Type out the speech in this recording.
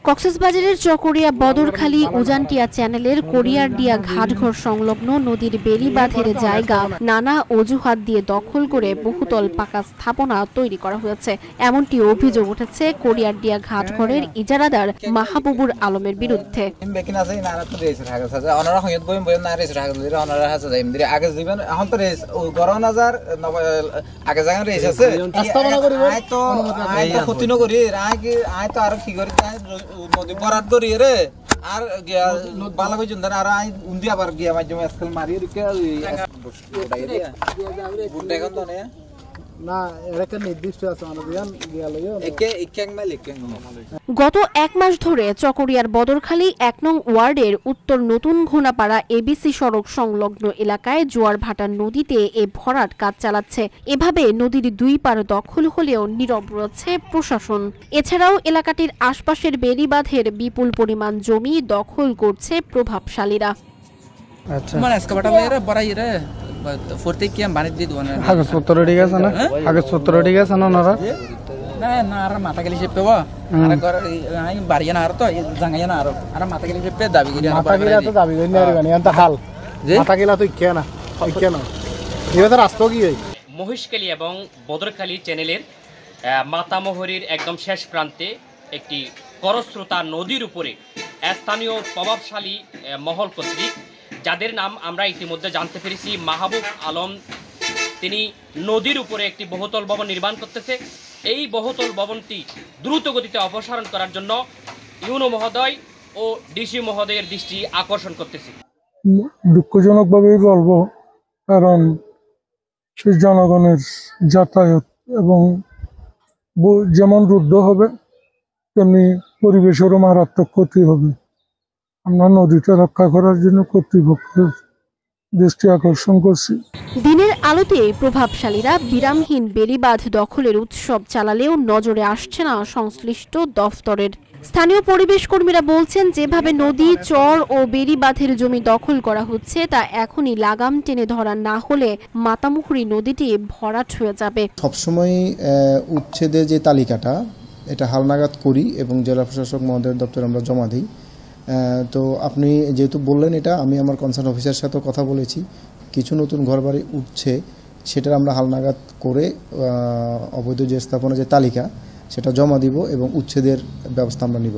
কক্সবাজারের চকরিয়া বদরখালী উজানটিয়া চ্যানেলের কোরিয়ারডিয়া ঘাটঘর সংলগ্ন নদীর বেড়িবাঁধের জায়গা নানা অজুহাত দিয়ে দখল করে বহুতল পাকা স্থাপনা তৈরি করা হয়েছে, এমনটি অভিযোগ উঠেছে কোরিয়ারডিয়া ঘাটঘরের ইজারাদার মাহবুবুর আলমের বিরুদ্ধে। নদী বরাদ করি রে আর বালা পর্যন্ত আর উন্দি আবার গিয়া মাধ্যমে আজকাল মারি গত এক মাস ধরে চকরিয়ার বদরখালী ১ নং ওয়ার্ডের উত্তর নতুন ঘোনাপাড়া এবিসি সড়ক সংলগ্ন এলাকায় জোয়ার ভাটা নদীতে এ ভরাট কাজ চালাচ্ছে। এভাবে নদীর দুই পার দখল হলেও নীরব রয়েছে প্রশাসন। এছাড়াও এলাকাটির আশপাশের বেড়িবাঁধের বিপুল পরিমাণ জমি দখল করছে প্রভাবশালীরা। কাগজপত্র ঠিক আছে না? কাগজপত্র ঠিক আছে না? মাথা গেলে চেপে বাড়ি না আর তো জাঙ্গাই না আর মাথা গেলে চেপে দাবি করি দাবি মহিষখালী এবং বদরখালী চ্যানেলের মাতামহরীর একদম শেষ প্রান্তে একটি খরস্রোতা নদীর উপরে স্থানীয় প্রভাবশালী মহল কর্তৃক, যাদের নাম আমরা ইতিমধ্যে জানতে পেরেছি, মাহবুব আলম, তিনি নদীর উপরে একটি বহুতল ভবন নির্মাণ করতেছে। এই বহুতল ভবনটি দ্রুত গতিতে অপসারণ করার জন্য ইউনো মহোদয় ও ডিসি মহোদয়ের দৃষ্টি আকর্ষণ করতেছি। দুঃখজনকভাবেই বলবো, কারণ সেই জনগণের যাতায়াত এবং যেমন রুদ্ধ হবে তেমনি পরিবেশেরও মারাত্মক ক্ষতি হবে। আমরা নদীটা রক্ষা করার জন্য কর্তৃপক্ষের দৃষ্টি আকর্ষণ করছি। দিনের আলোতে প্রভাবশালীরা বিরামহীন বেড়িবাঁধ দখলের উৎসব চালালেও নজরে আসছে না সংশ্লিষ্ট দফতরের। স্থানীয় পরিবেশ কর্মীরা বলছেন, যেভাবে নদী, চর ও বেড়িবাঁধের জমি দখল করা হচ্ছে তা এখনই লাগাম টেনে ধরা না হলে মাতামুহুরী নদীটি ভরাট হয়ে যাবে। সবসময় উচ্ছেদের যে তালিকাটা এটা হালনাগাদ করি এবং জেলা প্রশাসক মহোদয়ের দপ্তরে আমরা জমা দিই। তো আপনি যেহেতু বললেন, এটা আমি আমার কনসার্ন অফিসারের সাথেও কথা বলেছি, কিছু নতুন ঘরবাড়ি উঠছে সেটার আমরা হালনাগাদ করে অবৈধ যে স্থাপনা যে তালিকা সেটা জমা দিব এবং উচ্ছেদের ব্যবস্থা আমরা নিব।